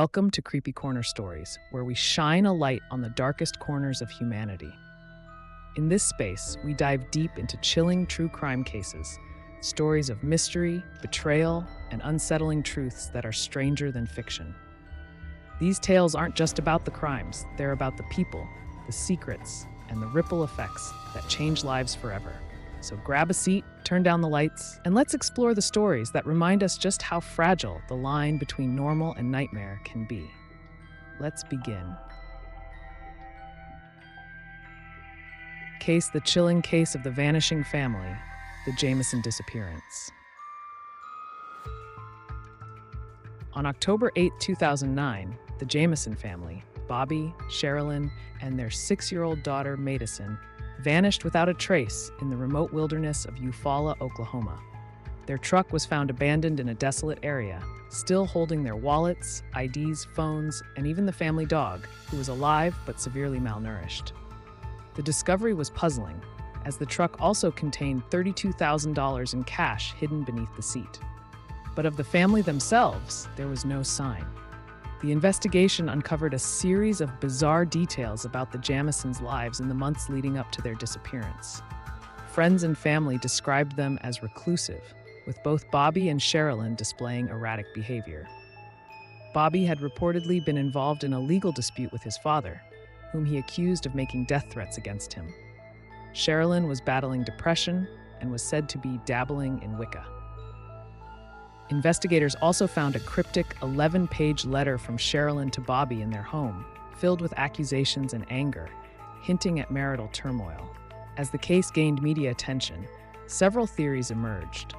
Welcome to Creepy Corner Stories, where we shine a light on the darkest corners of humanity. In this space, we dive deep into chilling true crime cases, stories of mystery, betrayal, and unsettling truths that are stranger than fiction. These tales aren't just about the crimes, they're about the people, the secrets, and the ripple effects that change lives forever. So grab a seat, turn down the lights, and let's explore the stories that remind us just how fragile the line between normal and nightmare can be. Let's begin. The chilling case of the vanishing family, the Jamison disappearance. On October 8, 2009, the Jamison family, Bobby, Sherilyn, and their 6-year-old daughter, Madison, vanished without a trace in the remote wilderness of Eufaula, Oklahoma. Their truck was found abandoned in a desolate area, still holding their wallets, IDs, phones, and even the family dog, who was alive but severely malnourished. The discovery was puzzling, as the truck also contained $32,000 in cash hidden beneath the seat. But of the family themselves, there was no sign. The investigation uncovered a series of bizarre details about the Jamisons' lives in the months leading up to their disappearance. Friends and family described them as reclusive, with both Bobby and Sherilyn displaying erratic behavior. Bobby had reportedly been involved in a legal dispute with his father, whom he accused of making death threats against him. Sherilyn was battling depression and was said to be dabbling in Wicca. Investigators also found a cryptic 11-page letter from Sherilyn to Bobby in their home, filled with accusations and anger, hinting at marital turmoil. As the case gained media attention, several theories emerged.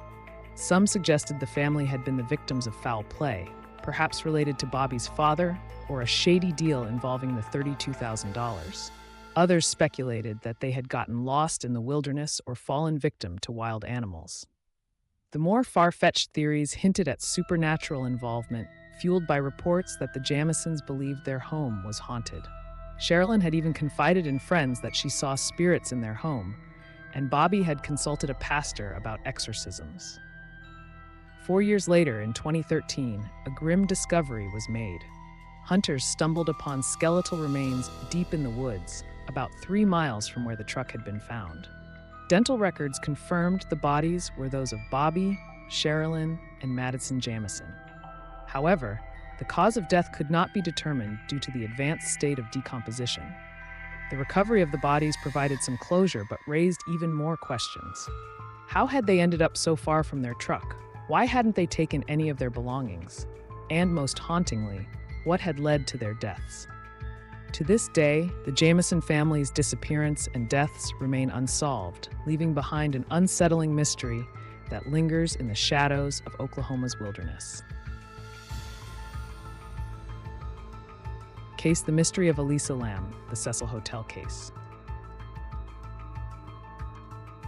Some suggested the family had been the victims of foul play, perhaps related to Bobby's father or a shady deal involving the $32,000. Others speculated that they had gotten lost in the wilderness or fallen victim to wild animals. The more far-fetched theories hinted at supernatural involvement, fueled by reports that the Jamisons believed their home was haunted. Sherilyn had even confided in friends that she saw spirits in their home, and Bobby had consulted a pastor about exorcisms. 4 years later, in 2013, a grim discovery was made. Hunters stumbled upon skeletal remains deep in the woods, about 3 miles from where the truck had been found. Dental records confirmed the bodies were those of Bobby, Sherilyn, and Madison Jamison. However, the cause of death could not be determined due to the advanced state of decomposition. The recovery of the bodies provided some closure but raised even more questions. How had they ended up so far from their truck? Why hadn't they taken any of their belongings? And most hauntingly, what had led to their deaths? To this day, the Jamison family's disappearance and deaths remain unsolved, leaving behind an unsettling mystery that lingers in the shadows of Oklahoma's wilderness. The mystery of Elisa Lam, the Cecil Hotel case.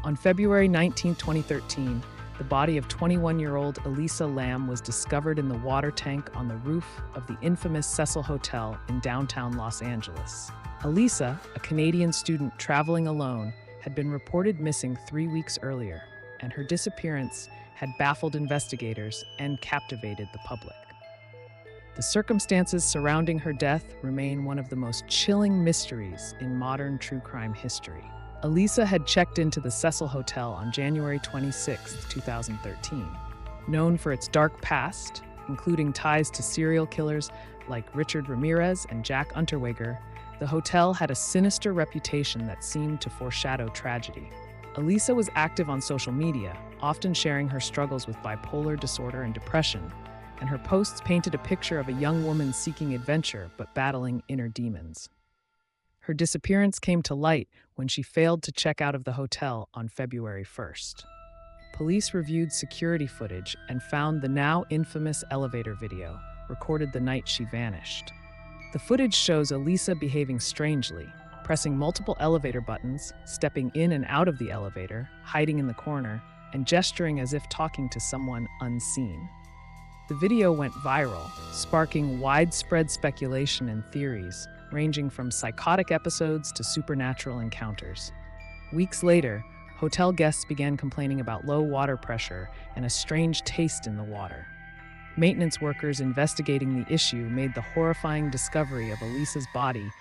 On February 19, 2013, the body of 21-year-old Elisa Lam was discovered in the water tank on the roof of the infamous Cecil Hotel in downtown Los Angeles. Elisa, a Canadian student traveling alone, had been reported missing 3 weeks earlier, and her disappearance had baffled investigators and captivated the public. The circumstances surrounding her death remain one of the most chilling mysteries in modern true crime history. Elisa had checked into the Cecil Hotel on January 26, 2013. Known for its dark past, including ties to serial killers like Richard Ramirez and Jack Unterweger, the hotel had a sinister reputation that seemed to foreshadow tragedy. Elisa was active on social media, often sharing her struggles with bipolar disorder and depression, and her posts painted a picture of a young woman seeking adventure but battling inner demons. Her disappearance came to light when she failed to check out of the hotel on February 1st. Police reviewed security footage and found the now infamous elevator video, recorded the night she vanished. The footage shows Elisa behaving strangely, pressing multiple elevator buttons, stepping in and out of the elevator, hiding in the corner, and gesturing as if talking to someone unseen. The video went viral, sparking widespread speculation and theories, ranging from psychotic episodes to supernatural encounters. Weeks later, hotel guests began complaining about low water pressure and a strange taste in the water. Maintenance workers investigating the issue made the horrifying discovery of Elisa's body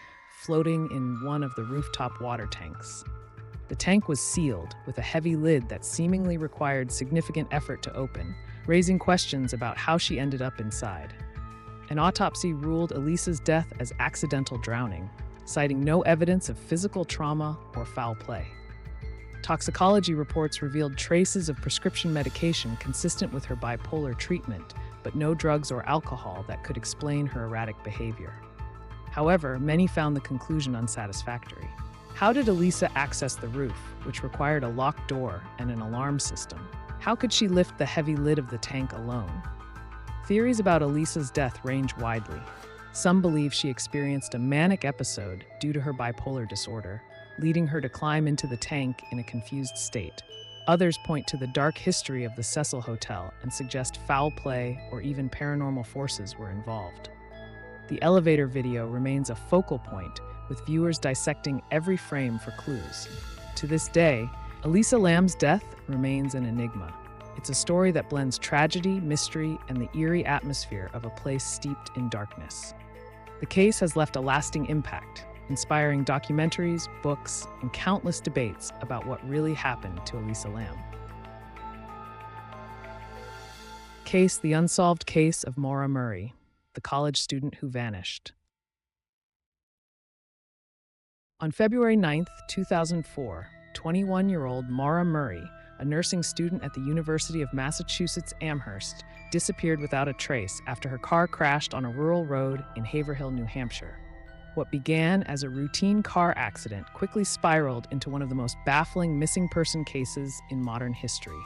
floating in one of the rooftop water tanks. The tank was sealed with a heavy lid that seemingly required significant effort to open, raising questions about how she ended up inside. An autopsy ruled Elisa's death as accidental drowning, citing no evidence of physical trauma or foul play. Toxicology reports revealed traces of prescription medication consistent with her bipolar treatment, but no drugs or alcohol that could explain her erratic behavior. However, many found the conclusion unsatisfactory. How did Elisa access the roof, which required a locked door and an alarm system? How could she lift the heavy lid of the tank alone? Theories about Elisa's death range widely. Some believe she experienced a manic episode due to her bipolar disorder, leading her to climb into the tank in a confused state. Others point to the dark history of the Cecil Hotel and suggest foul play or even paranormal forces were involved. The elevator video remains a focal point, with viewers dissecting every frame for clues. To this day, Elisa Lam's death remains an enigma. It's a story that blends tragedy, mystery, and the eerie atmosphere of a place steeped in darkness. The case has left a lasting impact, inspiring documentaries, books, and countless debates about what really happened to Elisa Lam. Case: The Unsolved Case of Maura Murray, the college student who vanished. On February 9, 2004, 21-year-old Maura Murray, a nursing student at the University of Massachusetts Amherst, disappeared without a trace after her car crashed on a rural road in Haverhill, New Hampshire. What began as a routine car accident quickly spiraled into one of the most baffling missing person cases in modern history,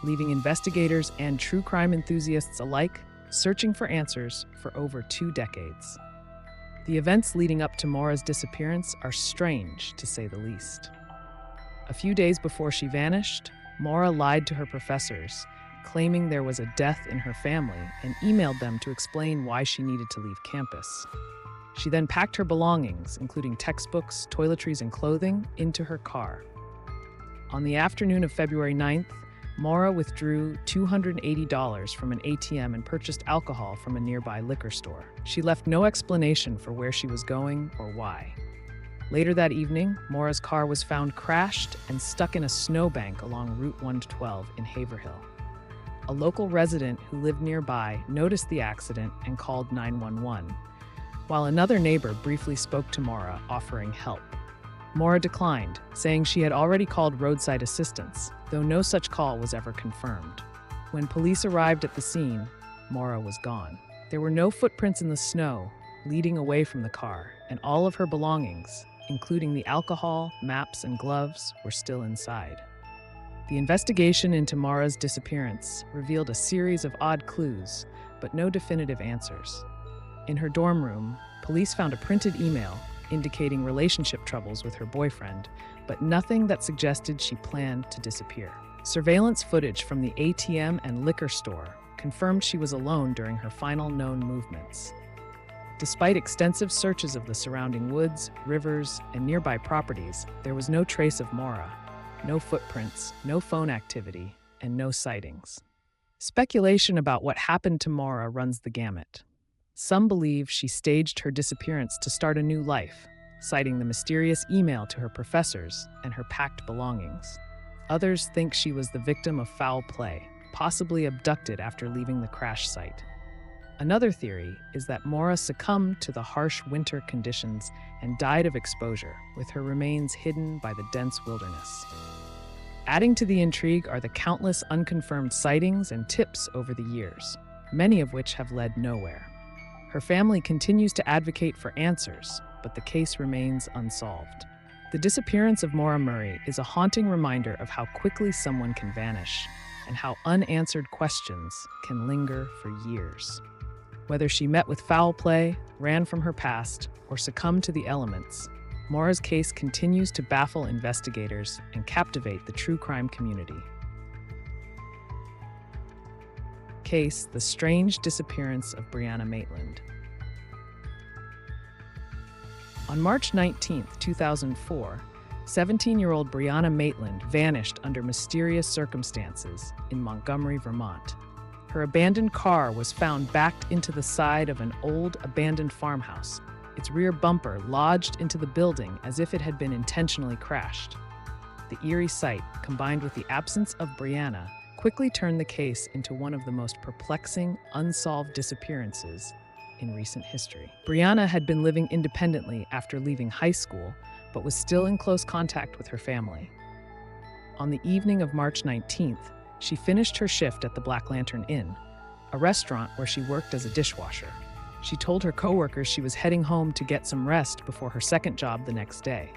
leaving investigators and true crime enthusiasts alike searching for answers for over 2 decades. The events leading up to Maura's disappearance are strange, to say the least. A few days before she vanished, Maura lied to her professors, claiming there was a death in her family, and emailed them to explain why she needed to leave campus. She then packed her belongings, including textbooks, toiletries, and clothing, into her car. On the afternoon of February 9th, Maura withdrew $280 from an ATM and purchased alcohol from a nearby liquor store. She left no explanation for where she was going or why. Later that evening, Maura's car was found crashed and stuck in a snowbank along Route 112 in Haverhill. A local resident who lived nearby noticed the accident and called 911, while another neighbor briefly spoke to Maura, offering help. Maura declined, saying she had already called roadside assistance, though no such call was ever confirmed. When police arrived at the scene, Maura was gone. There were no footprints in the snow leading away from the car, and all of her belongings, including the alcohol, maps, and gloves, were still inside. The investigation into Maura's disappearance revealed a series of odd clues, but no definitive answers. In her dorm room, police found a printed email indicating relationship troubles with her boyfriend, but nothing that suggested she planned to disappear. Surveillance footage from the ATM and liquor store confirmed she was alone during her final known movements. Despite extensive searches of the surrounding woods, rivers, and nearby properties, there was no trace of Maura, no footprints, no phone activity, and no sightings. Speculation about what happened to Maura runs the gamut. Some believe she staged her disappearance to start a new life, citing the mysterious email to her professors and her packed belongings. Others think she was the victim of foul play, possibly abducted after leaving the crash site. Another theory is that Maura succumbed to the harsh winter conditions and died of exposure, with her remains hidden by the dense wilderness. Adding to the intrigue are the countless unconfirmed sightings and tips over the years, many of which have led nowhere. Her family continues to advocate for answers, but the case remains unsolved. The disappearance of Maura Murray is a haunting reminder of how quickly someone can vanish and how unanswered questions can linger for years. Whether she met with foul play, ran from her past, or succumbed to the elements, Maura's case continues to baffle investigators and captivate the true crime community. Case: The Strange Disappearance of Brianna Maitland. On March 19, 2004, 17-year-old Brianna Maitland vanished under mysterious circumstances in Montgomery, Vermont. Her abandoned car was found backed into the side of an old abandoned farmhouse, its rear bumper lodged into the building as if it had been intentionally crashed. The eerie sight, combined with the absence of Brianna, quickly turned the case into one of the most perplexing, unsolved disappearances in recent history. Brianna had been living independently after leaving high school, but was still in close contact with her family. On the evening of March 19th, she finished her shift at the Black Lantern Inn, a restaurant where she worked as a dishwasher. She told her coworkers she was heading home to get some rest before her second job the next day.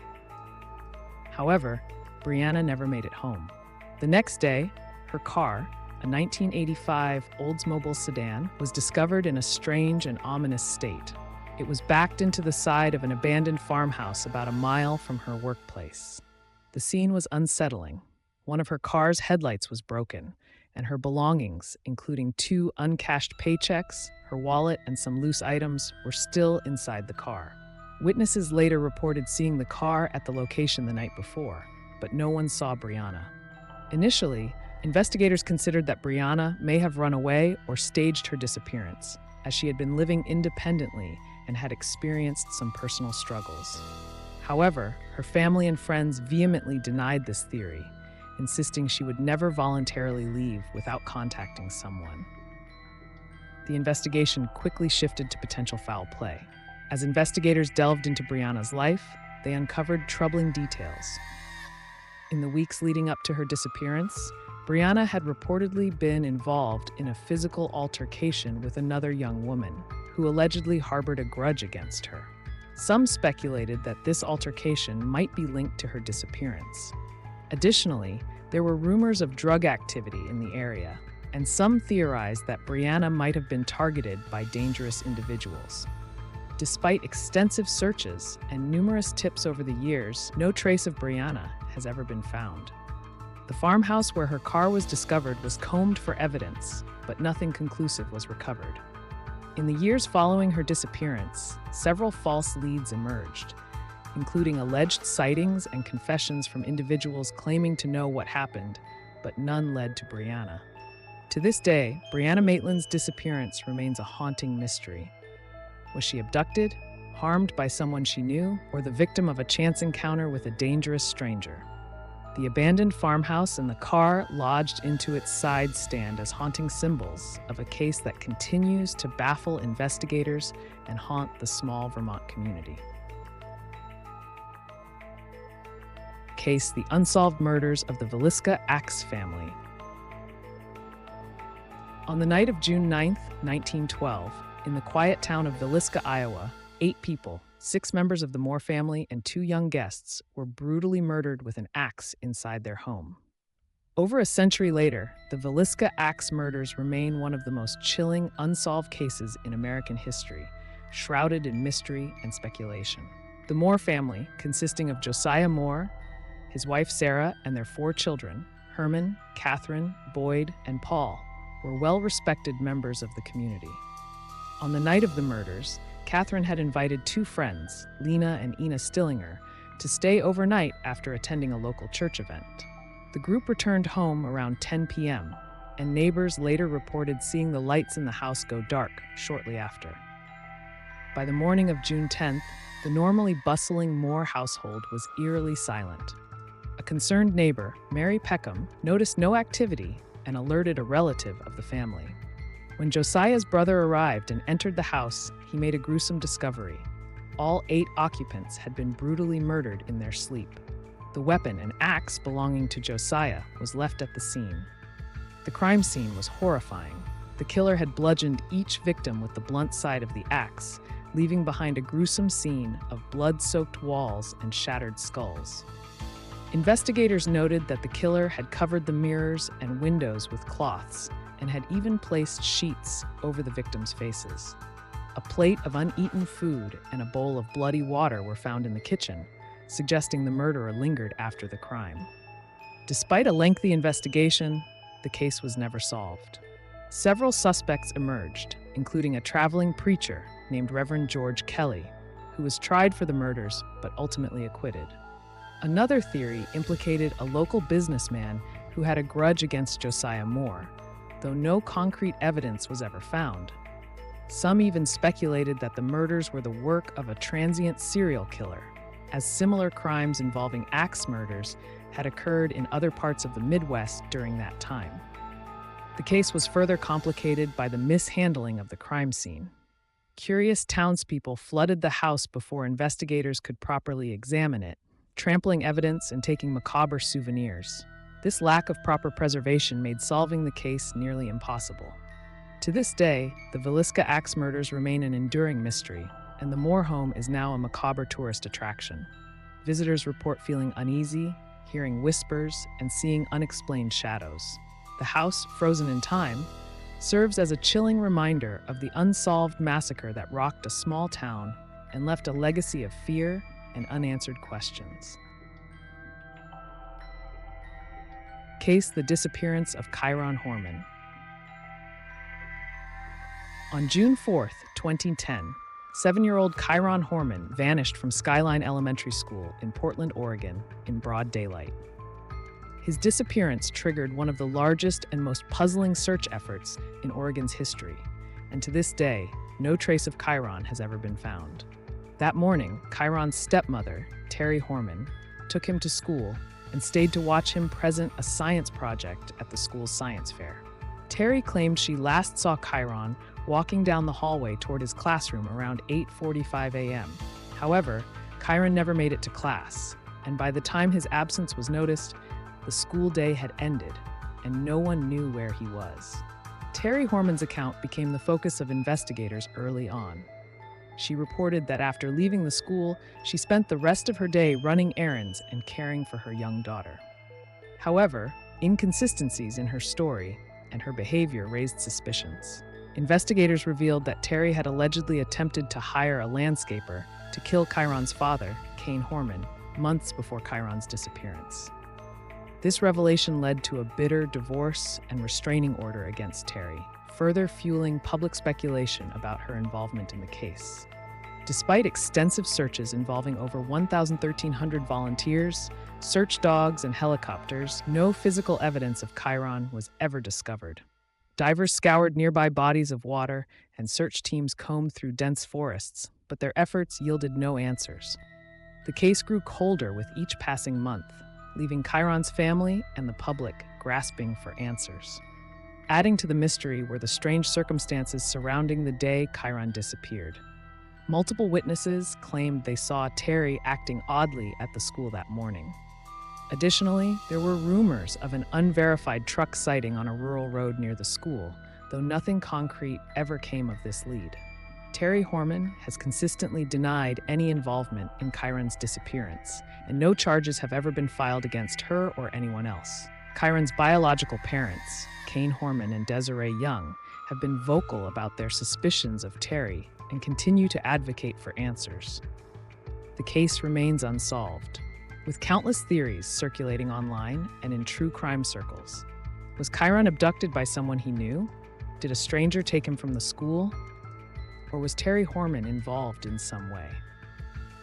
However, Brianna never made it home. The next day, her car, a 1985 Oldsmobile sedan, was discovered in a strange and ominous state. It was backed into the side of an abandoned farmhouse about a mile from her workplace. The scene was unsettling. One of her car's headlights was broken, and her belongings, including 2 uncashed paychecks, her wallet, and some loose items, were still inside the car. Witnesses later reported seeing the car at the location the night before, but no one saw Brianna. Initially, investigators considered that Brianna may have run away or staged her disappearance, as she had been living independently and had experienced some personal struggles. However, her family and friends vehemently denied this theory, insisting she would never voluntarily leave without contacting someone. The investigation quickly shifted to potential foul play. As investigators delved into Brianna's life, they uncovered troubling details. In the weeks leading up to her disappearance, Brianna had reportedly been involved in a physical altercation with another young woman, who allegedly harbored a grudge against her. Some speculated that this altercation might be linked to her disappearance. Additionally, there were rumors of drug activity in the area, and some theorized that Brianna might have been targeted by dangerous individuals. Despite extensive searches and numerous tips over the years, no trace of Brianna has ever been found. The farmhouse where her car was discovered was combed for evidence, but nothing conclusive was recovered. In the years following her disappearance, several false leads emerged, including alleged sightings and confessions from individuals claiming to know what happened, but none led to Brianna. To this day, Brianna Maitland's disappearance remains a haunting mystery. Was she abducted, harmed by someone she knew, or the victim of a chance encounter with a dangerous stranger? The abandoned farmhouse and the car lodged into its side stand as haunting symbols of a case that continues to baffle investigators and haunt the small Vermont community. Case: the unsolved murders of the Villisca Axe family. On the night of June 9, 1912, in the quiet town of Villisca, Iowa, 8 people, 6 members of the Moore family and 2 young guests, were brutally murdered with an axe inside their home. Over a century later, the Villisca Axe murders remain one of the most chilling, unsolved cases in American history, shrouded in mystery and speculation. The Moore family, consisting of Josiah Moore, his wife Sarah, and their 4 children, Herman, Catherine, Boyd, and Paul, were well-respected members of the community. On the night of the murders, Catherine had invited 2 friends, Lena and Ina Stillinger, to stay overnight after attending a local church event. The group returned home around 10 p.m., and neighbors later reported seeing the lights in the house go dark shortly after. By the morning of June 10th, the normally bustling Moore household was eerily silent. A concerned neighbor, Mary Peckham, noticed no activity and alerted a relative of the family. When Josiah's brother arrived and entered the house, he made a gruesome discovery. All 8 occupants had been brutally murdered in their sleep. The weapon, an axe belonging to Josiah, was left at the scene. The crime scene was horrifying. The killer had bludgeoned each victim with the blunt side of the axe, leaving behind a gruesome scene of blood-soaked walls and shattered skulls. Investigators noted that the killer had covered the mirrors and windows with cloths and had even placed sheets over the victims' faces. A plate of uneaten food and a bowl of bloody water were found in the kitchen, suggesting the murderer lingered after the crime. Despite a lengthy investigation, the case was never solved. Several suspects emerged, including a traveling preacher named Reverend George Kelly, who was tried for the murders but ultimately acquitted. Another theory implicated a local businessman who had a grudge against Josiah Moore. though no concrete evidence was ever found. Some even speculated that the murders were the work of a transient serial killer, as similar crimes involving axe murders had occurred in other parts of the Midwest during that time. The case was further complicated by the mishandling of the crime scene. Curious townspeople flooded the house before investigators could properly examine it, trampling evidence and taking macabre souvenirs. This lack of proper preservation made solving the case nearly impossible. To this day, the Villisca axe murders remain an enduring mystery, and the Moore home is now a macabre tourist attraction. Visitors report feeling uneasy, hearing whispers, and seeing unexplained shadows. The house, frozen in time, serves as a chilling reminder of the unsolved massacre that rocked a small town and left a legacy of fear and unanswered questions. Case: the disappearance of Chiron Horman. On June 4, 2010, 7-year-old Chiron Horman vanished from Skyline Elementary School in Portland, Oregon, in broad daylight. His disappearance triggered one of the largest and most puzzling search efforts in Oregon's history, and to this day, no trace of Chiron has ever been found. That morning, Chiron's stepmother, Terry Horman, took him to school and stayed to watch him present a science project at the school's science fair. Terry claimed she last saw Chiron walking down the hallway toward his classroom around 8:45 a.m. However, Chiron never made it to class, and by the time his absence was noticed, the school day had ended, and no one knew where he was. Terry Horman's account became the focus of investigators early on. She reported that after leaving the school, she spent the rest of her day running errands and caring for her young daughter. However, inconsistencies in her story and her behavior raised suspicions. Investigators revealed that Terry had allegedly attempted to hire a landscaper to kill Chiron's father, Kane Horman, months before Chiron's disappearance. This revelation led to a bitter divorce and restraining order against Terry, further fueling public speculation about her involvement in the case. Despite extensive searches involving over 1,300 volunteers, search dogs, and helicopters, no physical evidence of Chiron was ever discovered. Divers scoured nearby bodies of water, and search teams combed through dense forests, but their efforts yielded no answers. The case grew colder with each passing month, leaving Chiron's family and the public grasping for answers. Adding to the mystery were the strange circumstances surrounding the day Chiron disappeared. Multiple witnesses claimed they saw Terry acting oddly at the school that morning. Additionally, there were rumors of an unverified truck sighting on a rural road near the school, though nothing concrete ever came of this lead. Terry Horman has consistently denied any involvement in Chiron's disappearance, and no charges have ever been filed against her or anyone else. Chiron's biological parents, Kane Horman and Desiree Young, have been vocal about their suspicions of Terry and continue to advocate for answers. The case remains unsolved, with countless theories circulating online and in true crime circles. Was Chiron abducted by someone he knew? Did a stranger take him from the school? Or was Terry Horman involved in some way?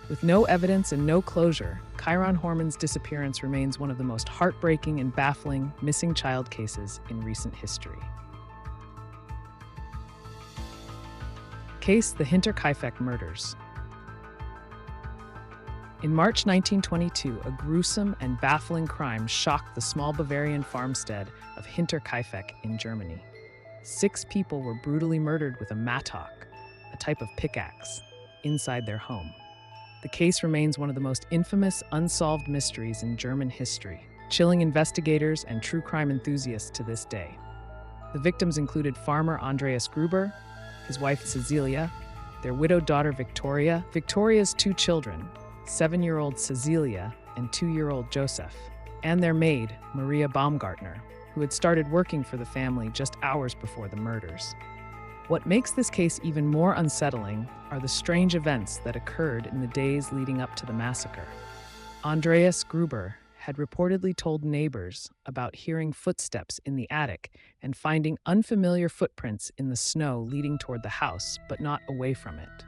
With no evidence and no closure, Chiron Horman's disappearance remains one of the most heartbreaking and baffling missing child cases in recent history. Case: the Hinterkaifeck murders. In March 1922, a gruesome and baffling crime shocked the small Bavarian farmstead of Hinterkaifeck in Germany. 6 people were brutally murdered with a mattock, a type of pickaxe, inside their home. The case remains one of the most infamous unsolved mysteries in German history, chilling investigators and true crime enthusiasts to this day. The victims included farmer Andreas Gruber, his wife Cecilia, their widowed daughter Victoria, Victoria's 2 children, 7-year-old Cecilia and 2-year-old Joseph, and their maid, Maria Baumgartner, who had started working for the family just hours before the murders. What makes this case even more unsettling are the strange events that occurred in the days leading up to the massacre. Andreas Gruber had reportedly told neighbors about hearing footsteps in the attic and finding unfamiliar footprints in the snow leading toward the house, but not away from it.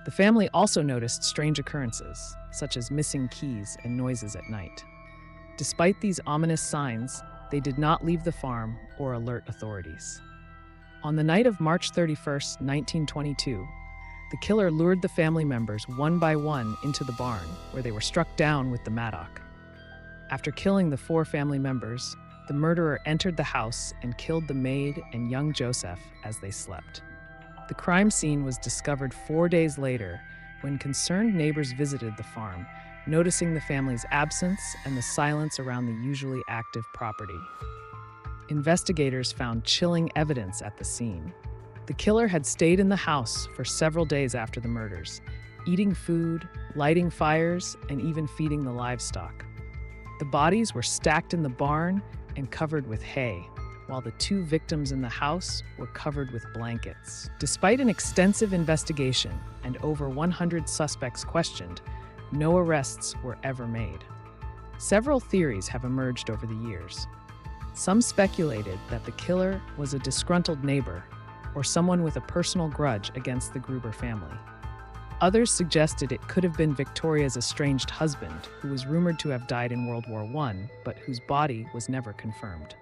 The family also noticed strange occurrences, such as missing keys and noises at night. Despite these ominous signs, they did not leave the farm or alert authorities. On the night of March 31st, 1922, the killer lured the family members one by one into the barn, where they were struck down with the mattock. After killing the 4 family members, the murderer entered the house and killed the maid and young Joseph as they slept. The crime scene was discovered 4 days later when concerned neighbors visited the farm, noticing the family's absence and the silence around the usually active property. Investigators found chilling evidence at the scene. The killer had stayed in the house for several days after the murders, eating food, lighting fires, and even feeding the livestock. The bodies were stacked in the barn and covered with hay, while the 2 victims in the house were covered with blankets. Despite an extensive investigation and over 100 suspects questioned, no arrests were ever made. Several theories have emerged over the years. Some speculated that the killer was a disgruntled neighbor or someone with a personal grudge against the Gruber family. Others suggested it could have been Victoria's estranged husband, who was rumored to have died in World War I, but whose body was never confirmed.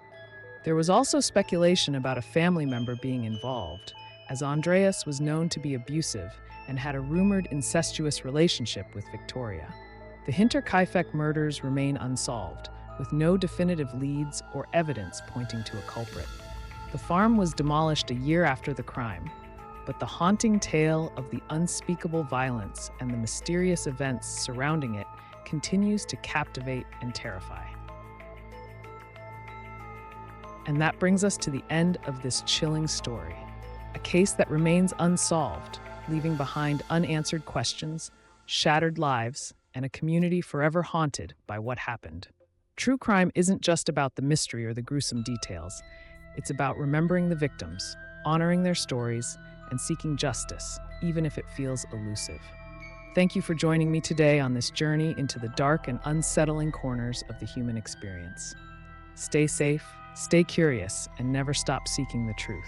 There was also speculation about a family member being involved, as Andreas was known to be abusive and had a rumored incestuous relationship with Victoria. The Hinterkaifeck murders remain unsolved, with no definitive leads or evidence pointing to a culprit. The farm was demolished a year after the crime, but the haunting tale of the unspeakable violence and the mysterious events surrounding it continues to captivate and terrify. And that brings us to the end of this chilling story, a case that remains unsolved, leaving behind unanswered questions, shattered lives, and a community forever haunted by what happened. True crime isn't just about the mystery or the gruesome details. It's about remembering the victims, honoring their stories, and seeking justice, even if it feels elusive. Thank you for joining me today on this journey into the dark and unsettling corners of the human experience. Stay safe, stay curious, and never stop seeking the truth.